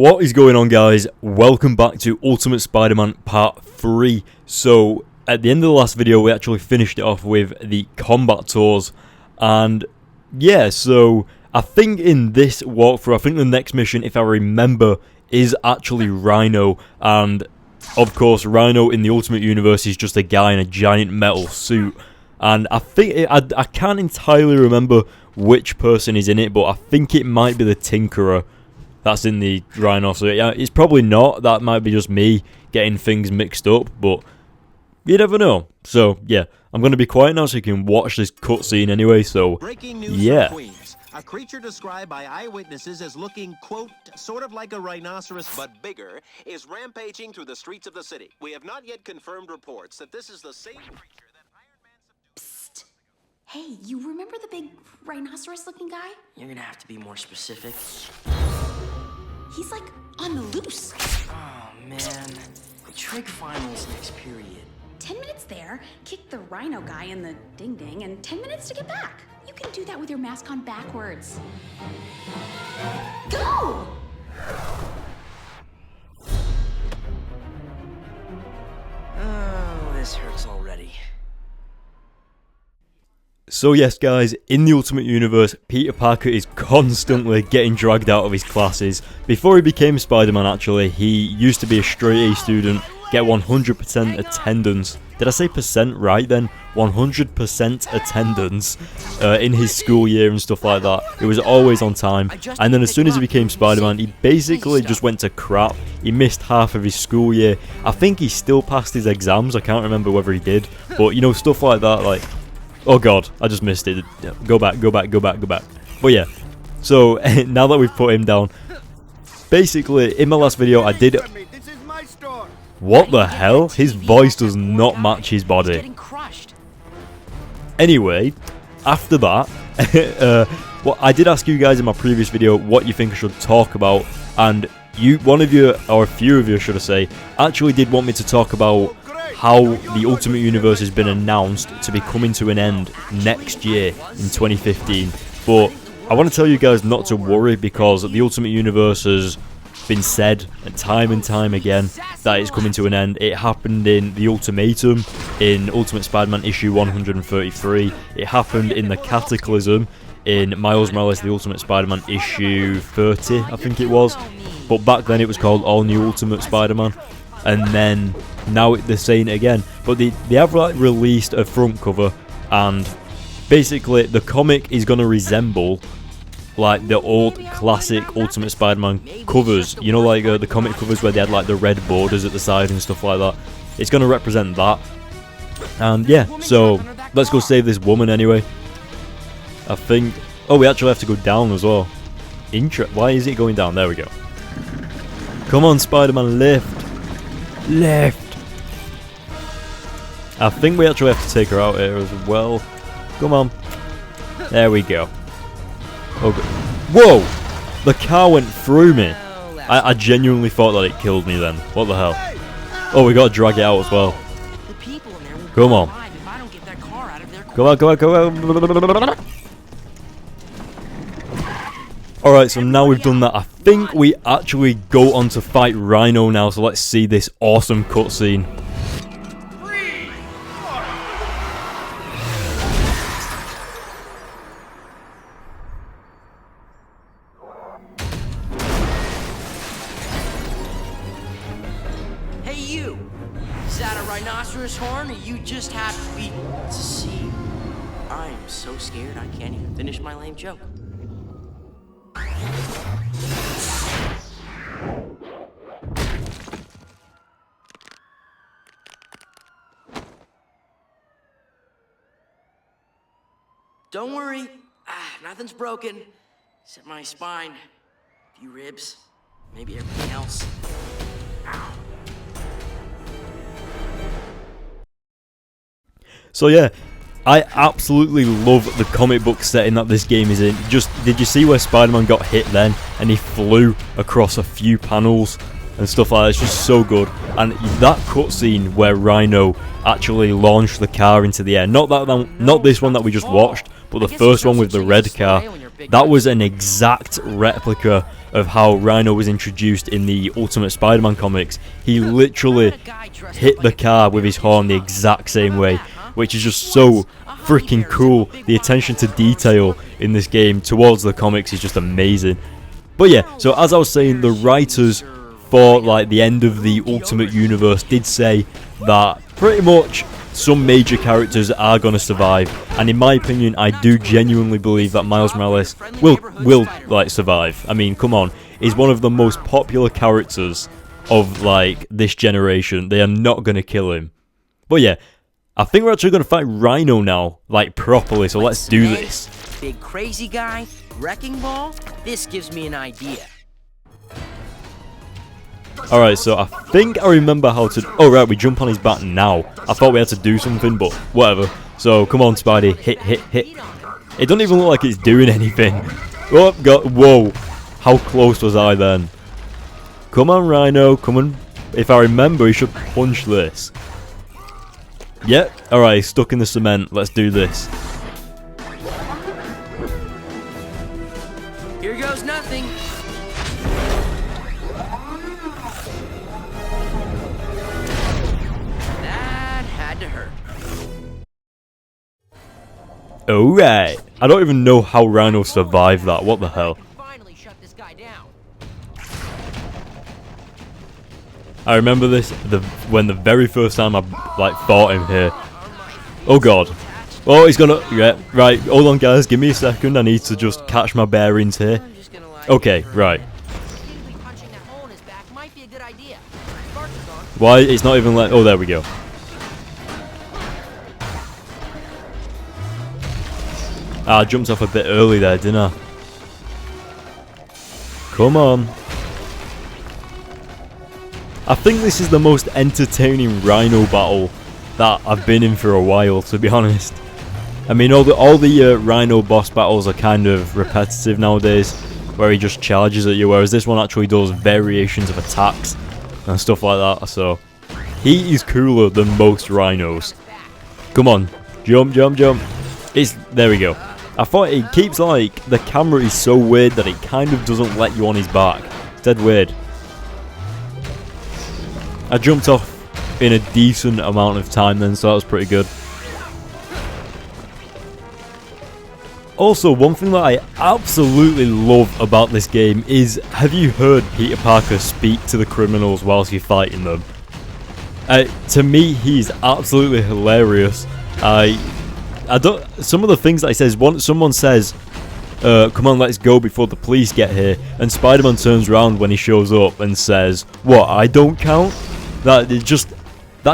What is going on, guys? Welcome back to Ultimate Spider-Man Part 3. So, at the end of the last video, we actually finished it off with the combat tours. And, yeah, so, I think in this walkthrough, I think the next mission, if I remember, is actually Rhino. And, of course, Rhino in the Ultimate Universe is just a guy in a giant metal suit. And I think, I can't entirely remember which person is in it, but I think it might be the Tinkerer that's in the Rhino. So yeah, it's probably not. That might be just me getting things mixed up, but you never know. So yeah, I'm going to be quiet now so you can watch this cutscene anyway. So yeah. A creature described by eyewitnesses as looking, quote, sort of like a rhinoceros, but bigger, is rampaging through the streets of the city. We have not yet confirmed reports that this is the same creature that Iron Man subdued. Psst. Hey, you remember the big rhinoceros-looking guy? You're gonna have to be more specific. He's like on the loose. Oh man, the trig finals next period. 10 minutes there, kick the rhino guy in the ding-ding, and 10 minutes to get back. You can do that with your mask on backwards. Go! Oh, this hurts already. So yes, guys, in the Ultimate Universe, Peter Parker is constantly getting dragged out of his classes. Before he became Spider-Man, actually, he used to be a straight A student, get 100% attendance. Did I say percent right then? 100% attendance in his school year and stuff like that. He was always on time. And then as soon as he became Spider-Man, he basically just went to crap. He missed half of his school year. I think he still passed his exams. I can't remember whether he did. But, you know, stuff like that, like... Oh god, I just missed it. Go back. But yeah, so now that we've put him down, basically in my last video I did... What the hell? His voice does not match his body. Anyway, after that, well, I did ask you guys in my previous video what you think I should talk about, and one of you, or a few of you should I say, actually did want me to talk about how the Ultimate Universe has been announced to be coming to an end next year in 2015. But I want to tell you guys not to worry, because the Ultimate Universe has been said time and time again that it's coming to an end. It happened in the Ultimatum in Ultimate Spider-Man issue 133. It happened in the Cataclysm in Miles Morales The Ultimate Spider-Man issue 30, I think it was. But back then it was called All New Ultimate Spider-Man. And then now they're saying it again, but they have like released a front cover, and basically the comic is going to resemble like the old classic Ultimate Spider-Man covers, you know, like the comic covers where they had like the red borders at the side and stuff like that. It's going to represent that. And yeah, so let's go save this woman anyway. I think, oh, we actually have to go down as well. Why is it going down? There we go. Come on, Spider-Man, lift. Left. I think we actually have to take her out here as well. Come on. There we go. Okay. Whoa! The car went through me. I genuinely thought that it killed me then. What the hell? Oh, we gotta drag it out as well. Come on. Come on. Alright, so now we've done that, I think we actually go on to fight Rhino now, so let's see this awesome cutscene. Hey you! Is that a rhinoceros horn, or you just happy to see? I'm so scared I can't even finish my lame joke. Don't worry, nothing's broken, except my spine, a few ribs, maybe everything else. Ow. So yeah, I absolutely love the comic book setting that this game is in. Did you see where Spider-Man got hit then, and he flew across a few panels and stuff like that? It's just so good. And that cutscene where Rhino actually launched the car into the air, not this one that we just watched, but the first one with the red car, that was an exact replica of how Rhino was introduced in the Ultimate Spider-Man comics, he literally hit the car with his horn the exact same way, which is just so freaking cool. The attention to detail in this game towards the comics is just amazing. But yeah, so as I was saying, the writers for like the end of the Ultimate Universe did say that pretty much some major characters are going to survive, and in my opinion, I do genuinely believe that Miles Morales will like survive. I mean, come on, he's one of the most popular characters of like this generation. They are not going to kill him. But yeah, I think we're actually going to fight Rhino now, like properly, so let's do this. Big crazy guy, wrecking ball. This gives me an idea. Alright, so I think I remember how to... Oh, right, we jump on his back now. I thought we had to do something, but whatever. So, come on, Spidey. Hit, hit, hit. It doesn't even look like it's doing anything. Oh, God. Whoa. How close was I then? Come on, Rhino. Come on. If I remember, he should punch this. Yep. Alright, he's stuck in the cement. Let's do this. Here goes nothing. Alright. I don't even know how Rhino survived that. What the hell? I remember this when the very first time I like fought him here. Oh god. Oh, he's gonna... Yeah, right. Hold on, guys. Give me a second. I need to just catch my bearings here. Okay, right. Why? It's not even like... Oh, there we go. I jumped off a bit early there, didn't I? Come on. I think this is the most entertaining Rhino battle that I've been in for a while, to be honest. I mean, all the Rhino boss battles are kind of repetitive nowadays, where he just charges at you, whereas this one actually does variations of attacks and stuff like that, so he is cooler than most Rhinos. Come on. Jump, jump, jump. There we go. I thought it keeps like, the camera is so weird that it kind of doesn't let you on his back. It's dead weird. I jumped off in a decent amount of time then, so that was pretty good. Also, one thing that I absolutely love about this game is, have you heard Peter Parker speak to the criminals whilst you're fighting them? To me, he's absolutely hilarious. Some of the things that he says, someone says, come on, let's go before the police get here, and Spider-Man turns around when he shows up and says, what, I don't count? That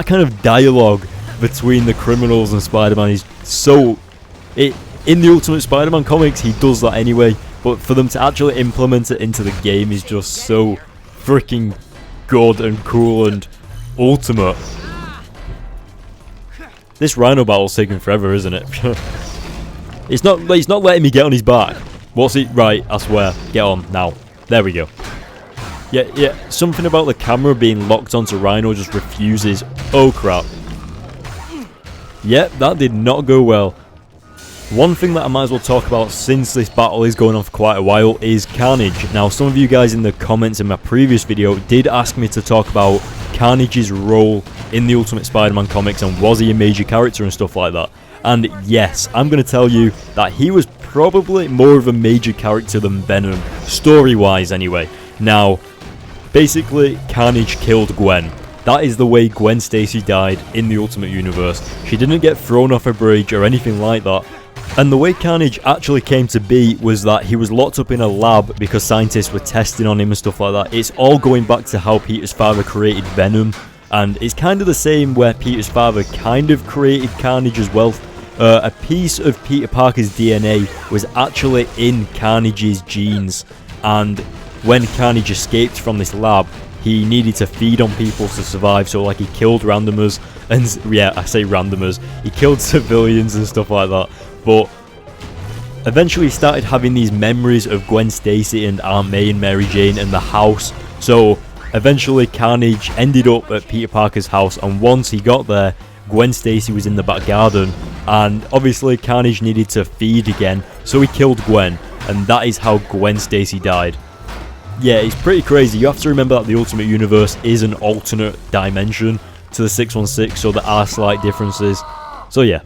kind of dialogue between the criminals and Spider-Man is so... In the Ultimate Spider-Man comics, he does that anyway, but for them to actually implement it into the game is just so freaking good and cool and ultimate. This Rhino battle's taking forever, isn't it? He's not letting me get on his back. What's it? Right, I swear. Get on, now. There we go. Yeah, something about the camera being locked onto Rhino just refuses. Oh, crap. Yep, that did not go well. One thing that I might as well talk about, since this battle is going on for quite a while, is Carnage. Now, some of you guys in the comments in my previous video did ask me to talk about Carnage's role in the Ultimate Spider-Man comics, and was he a major character and stuff like that. And yes, I'm going to tell you that he was probably more of a major character than Venom, story-wise anyway. Now, basically, Carnage killed Gwen. That is the way Gwen Stacy died in the Ultimate Universe. She didn't get thrown off a bridge or anything like that. And the way Carnage actually came to be was that he was locked up in a lab because scientists were testing on him and stuff like that. It's all going back to how Peter's father created Venom, and it's kind of the same where Peter's father kind of created Carnage as well. A piece of Peter Parker's DNA was actually in Carnage's genes, and when Carnage escaped from this lab, he needed to feed on people to survive, so like he killed randomers, and yeah, I say randomers, he killed civilians and stuff like that. But eventually he started having these memories of Gwen Stacy and Aunt May and Mary Jane and the house. So eventually Carnage ended up at Peter Parker's house, and once he got there, Gwen Stacy was in the back garden, and obviously Carnage needed to feed again, so he killed Gwen, and that is how Gwen Stacy died. yeah, it's pretty crazy. You have to remember that the Ultimate Universe is an alternate dimension to the 616, so there are slight differences. So yeah.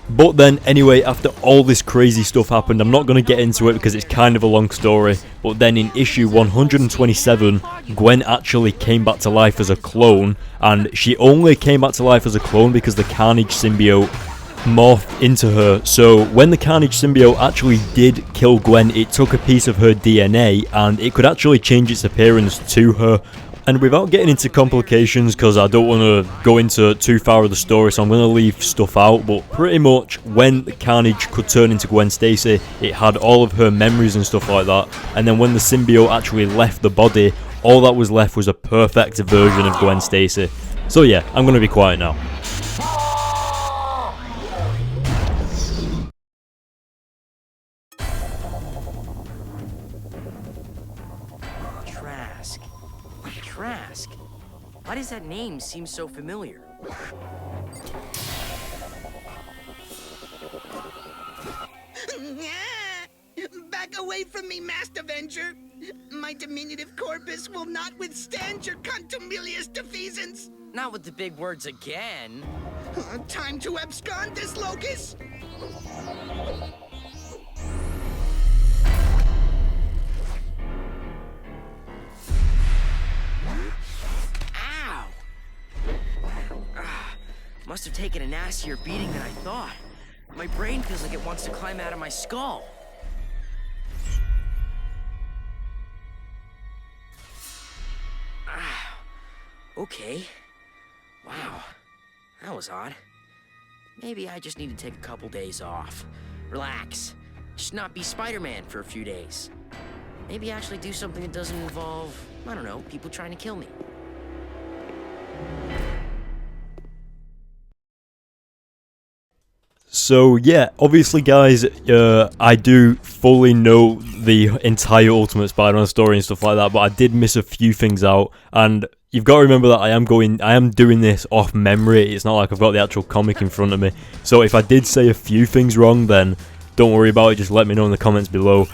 But then, anyway, after all this crazy stuff happened, I'm not going to get into it because it's kind of a long story, but then in issue 127, Gwen actually came back to life as a clone, and she only came back to life as a clone because the Carnage symbiote morphed into her. So when the Carnage symbiote actually did kill Gwen, it took a piece of her DNA, and it could actually change its appearance to her. And without getting into complications, because I don't want to go into too far of the story, so I'm going to leave stuff out, but pretty much when the Carnage could turn into Gwen Stacy, it had all of her memories and stuff like that, and then when the symbiote actually left the body, all that was left was a perfect version of Gwen Stacy. So yeah, I'm going to be quiet now. Trask? Why does that name seem so familiar? Back away from me, Master Avenger! My diminutive corpus will not withstand your contumelious defeasance! Not with the big words again. Time to abscond this locus! Ow! Must have taken a nastier beating than I thought. My brain feels like it wants to climb out of my skull. Okay. Wow. That was odd. Maybe I just need to take a couple days off. Relax. Just not be Spider-Man for a few days. Maybe actually do something that doesn't involve, I don't know, people trying to kill me. So yeah, obviously guys, I do fully know the entire Ultimate Spider-Man story and stuff like that, but I did miss a few things out, and you've got to remember that I am doing this off memory. It's not like I've got the actual comic in front of me, so if I did say a few things wrong, then don't worry about it, just let me know in the comments below.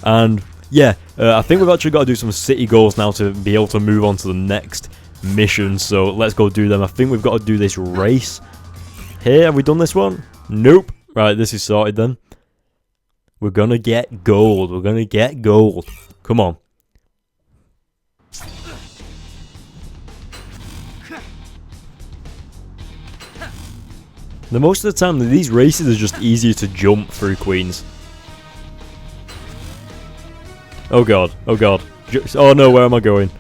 And yeah, I think we've actually got to do some city goals now to be able to move on to the next mission, so let's go do them. I think we've got to do this race here. Have we done this one? Nope. Right, this is sorted then. We're gonna get gold. We're gonna get gold. Come on. Most of the time, these races are just easier to jump through, Queens. Oh god. Oh god. Oh no, where am I going?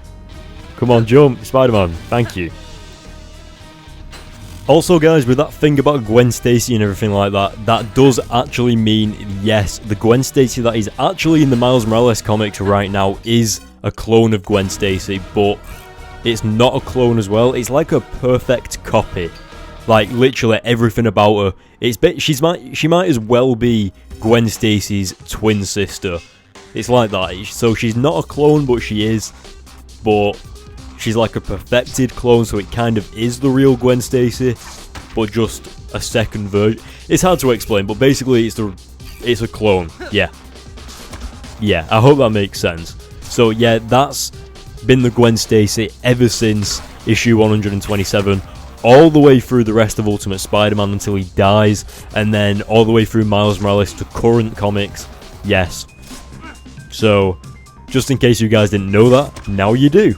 Come on, jump. Spider-Man. Thank you. Also guys, with that thing about Gwen Stacy and everything like that, that does actually mean, yes, the Gwen Stacy that is actually in the Miles Morales comics right now is a clone of Gwen Stacy, but it's not a clone as well. It's like a perfect copy. Like, literally everything about her. She might as well be Gwen Stacy's twin sister. It's like that. So she's not a clone, but she is. But she's like a perfected clone, so it kind of is the real Gwen Stacy, but just a second version. It's hard to explain, but basically it's a clone. Yeah. Yeah, I hope that makes sense. So yeah, that's been the Gwen Stacy ever since issue 127, all the way through the rest of Ultimate Spider-Man until he dies, and then all the way through Miles Morales to current comics. Yes. So, just in case you guys didn't know that, now you do.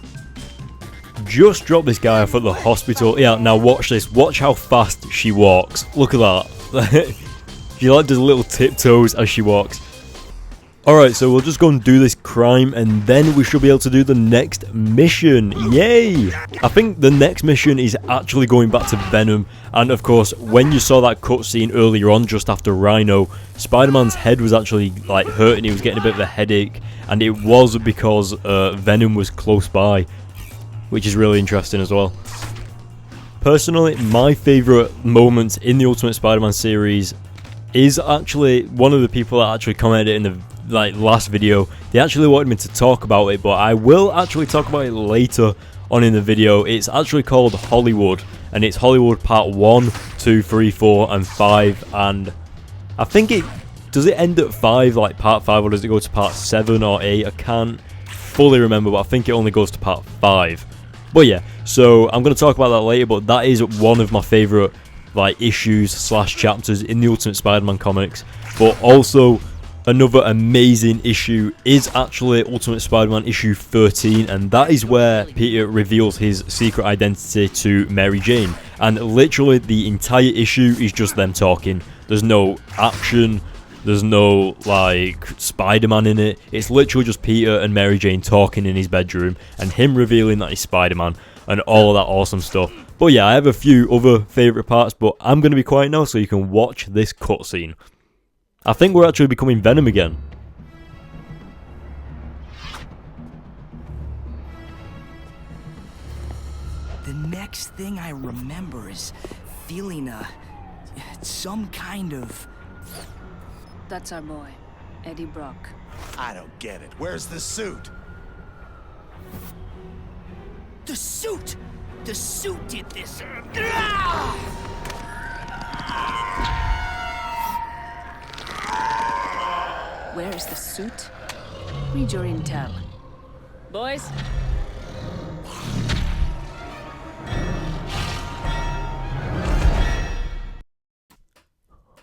Just dropped this guy off at the hospital. Yeah, now watch this. Watch how fast she walks. Look at that. She like does little tiptoes as she walks. Alright, so we'll just go and do this crime, and then we should be able to do the next mission. Yay! I think the next mission is actually going back to Venom, and of course, when you saw that cutscene earlier on, just after Rhino, Spider-Man's head was actually like hurting. He was getting a bit of a headache, and it was because Venom was close by, which is really interesting as well. Personally, my favourite moment in the Ultimate Spider-Man series is actually one of the people that actually commented in the last video. They actually wanted me to talk about it, but I will actually talk about it later on in the video. It's actually called Hollywood, and it's Hollywood Part 1, 2, 3, 4, and 5, and I think does it end at 5, like Part 5, or does it go to Part 7 or 8? I can't fully remember, but I think it only goes to part 5. But yeah, so I'm going to talk about that later, but that is one of my favourite like issues / chapters in the Ultimate Spider-Man comics. But also another amazing issue is actually Ultimate Spider-Man issue 13, and that is where Peter reveals his secret identity to Mary Jane. And literally the entire issue is just them talking. There's no action, there's no like Spider-Man in it. It's literally just Peter and Mary Jane talking in his bedroom and him revealing that he's Spider-Man and all of that awesome stuff. But yeah, I have a few other favourite parts, but I'm going to be quiet now so you can watch this cutscene. I think we're actually becoming Venom again. The next thing I remember is feeling some kind of... That's our boy, Eddie Brock. I don't get it. Where's the suit? The suit! The suit did this! Where is the suit? Read your intel. Boys?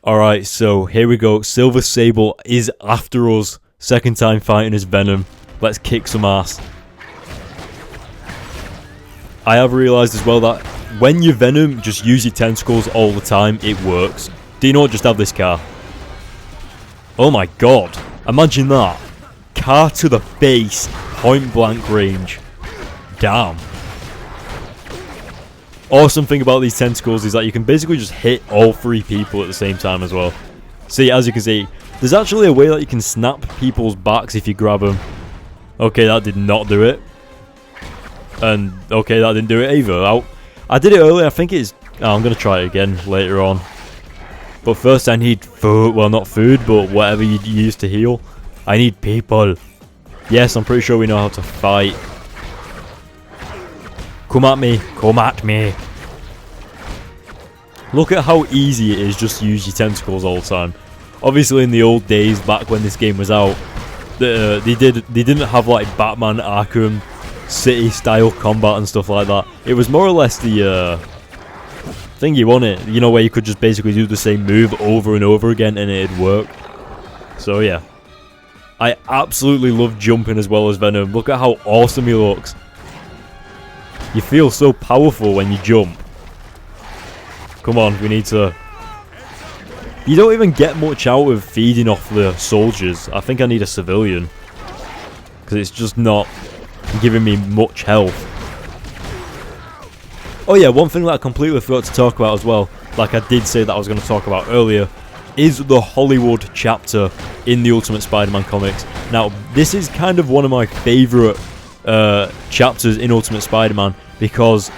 Alright, so here we go. Silver Sable is after us. Second time fighting as Venom. Let's kick some ass. I have realised as well that when you're Venom, just use your tentacles all the time. It works. Do you not just have this car? Oh my god. Imagine that. Car to the face. Point blank range. Damn. Awesome thing about these tentacles is that you can basically just hit all 3 people at the same time as well. See, as you can see, there's actually a way that you can snap people's backs if you grab them. Okay, that did not do it. And, okay, that didn't do it either. I did it earlier, I think it's... Oh, I'm going to try it again later on. But first I need food. Well, not food, but whatever you use to heal. I need people. Yes, I'm pretty sure we know how to fight. Come at me. Come at me. Look at how easy it is just to use your tentacles all the time. Obviously, in the old days, back when this game was out, they didn't have like Batman Arkham City style combat and stuff like that. It was more or less the thing you wanted, you know, where you could just basically do the same move over and over again and it'd work. So yeah, I absolutely love jumping as well as Venom. Look at how awesome he looks. You feel so powerful when you jump. Come on, we need to... You don't even get much out of feeding off the soldiers. I think I need a civilian, because it's just not giving me much health. Oh yeah, one thing that I completely forgot to talk about as well, like I did say that I was going to talk about earlier, is the Hollywood chapter in the Ultimate Spider-Man comics. Now, this is kind of one of my favourite chapters in Ultimate Spider-Man, because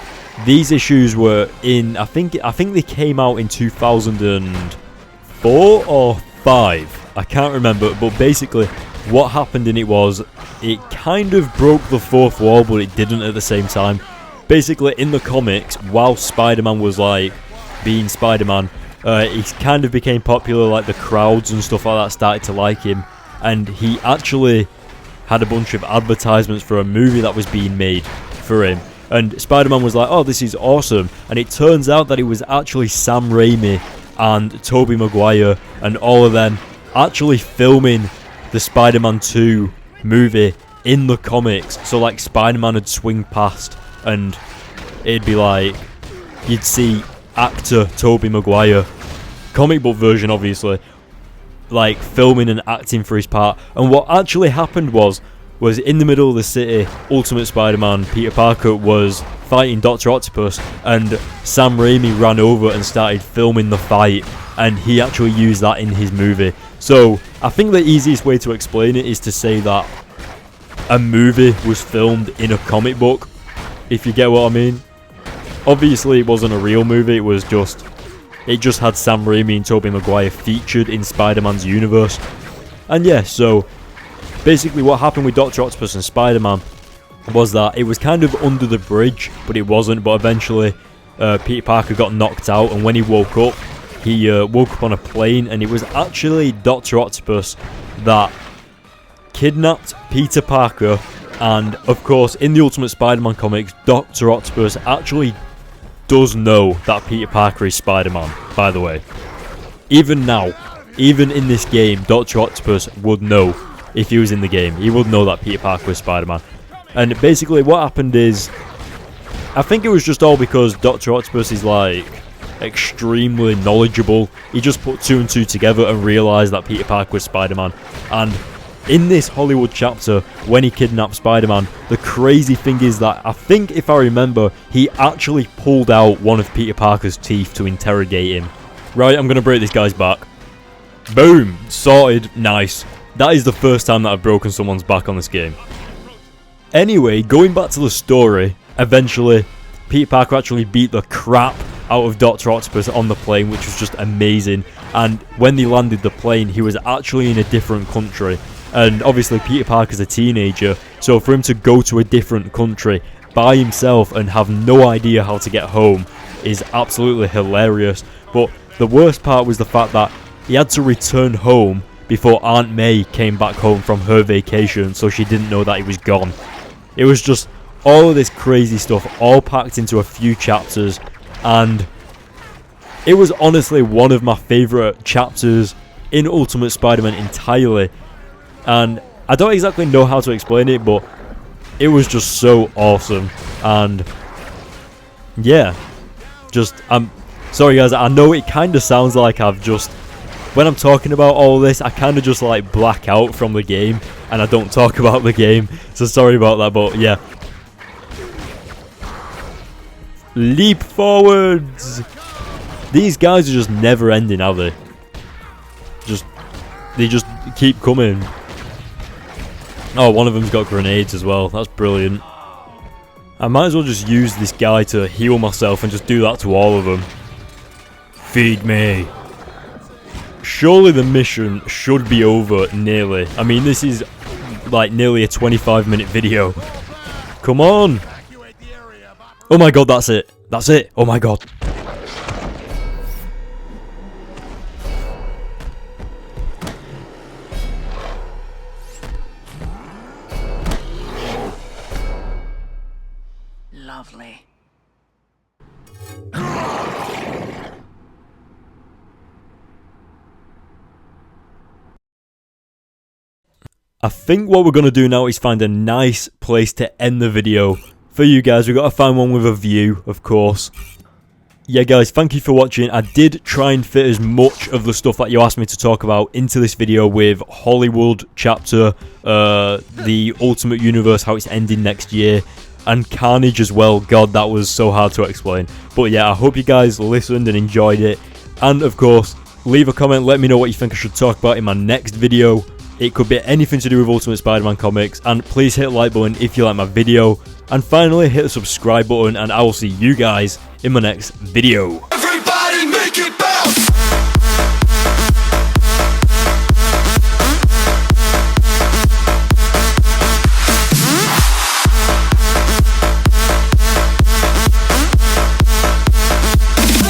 these issues were in, I think they came out in 2004 or 5. I can't remember, but basically what happened in it was, it kind of broke the fourth wall, but it didn't at the same time. Basically, in the comics, while Spider-Man was like being Spider-Man, he kind of became popular, like the crowds and stuff like that started to like him, and he actually had a bunch of advertisements for a movie that was being made for him. And Spider-Man was like, oh, this is awesome. And it turns out that it was actually Sam Raimi and Tobey Maguire and all of them actually filming the Spider-Man 2 movie in the comics. So like Spider-Man would swing past and it'd be like, you'd see actor Tobey Maguire, comic book version obviously, like filming and acting for his part. And what actually happened was in the middle of the city, Ultimate Spider-Man Peter Parker was fighting Dr. Octopus, and Sam Raimi ran over and started filming the fight, and he actually used that in his movie. So I think the easiest way to explain it is to say that a movie was filmed in a comic book, if you get what I mean. Obviously it wasn't a real movie, it just had Sam Raimi and Tobey Maguire featured in Spider-Man's universe. And yeah, so basically what happened with Dr. Octopus and Spider-Man was that it was kind of under the bridge, but it wasn't. But eventually Peter Parker got knocked out, and when he woke up on a plane, and it was actually Dr. Octopus that kidnapped Peter Parker And of course, in the Ultimate Spider-Man comics, Dr. Octopus actually does know that Peter Parker is Spider-Man, by the way. Even now, even in this game, Dr. Octopus would know if he was in the game. He would know that Peter Parker was Spider-Man. And basically what happened is, I think it was just all because Dr. Octopus is like extremely knowledgeable. He just put 2 and 2 together and realised that Peter Parker was Spider-Man. And in this Hollywood chapter, when he kidnapped Spider-Man, the crazy thing is that I think, if I remember, he actually pulled out one of Peter Parker's teeth to interrogate him. Right, I'm going to break this guy's back. Boom! Sorted. Nice. That is the first time that I've broken someone's back on this game. Anyway, going back to the story, eventually, Peter Parker actually beat the crap out of Dr. Octopus on the plane, which was just amazing. And when they landed the plane, he was actually in a different country. And obviously Peter Parker's a teenager, so for him to go to a different country by himself and have no idea how to get home is absolutely hilarious. But the worst part was the fact that he had to return home before Aunt May came back home from her vacation, so she didn't know that he was gone. It was just all of this crazy stuff all packed into a few chapters, and it was honestly one of my favourite chapters in Ultimate Spider-Man entirely. And I don't exactly know how to explain it, but it was just so awesome. And yeah, just I'm sorry guys, I know it kind of sounds like I've just, when I'm talking about all this, I kind of just like black out from the game and I don't talk about the game, so sorry about that. But yeah, leap forwards. These guys are just never ending, are they? They just keep coming. Oh, one of them's got grenades as well. That's brilliant. I might as well just use this guy to heal myself and just do that to all of them. Feed me. Surely the mission should be over nearly. I mean, this is like nearly a 25-minute video. Come on. Oh my god, that's it. That's it. Oh my god. Lovely. I think what we're going to do now is find a nice place to end the video. For you guys, we've got to find one with a view, of course. Yeah guys, thank you for watching. I did try and fit as much of the stuff that you asked me to talk about into this video, with Hollywood chapter, the Ultimate Universe, how it's ending next year, and Carnage as well. God, that was so hard to explain. But yeah, I hope you guys listened and enjoyed it. And of course, leave a comment, let me know what you think I should talk about in my next video. It could be anything to do with Ultimate Spider-Man comics. And please hit the like button if you like my video. And finally, hit the subscribe button, and I will see you guys in my next video.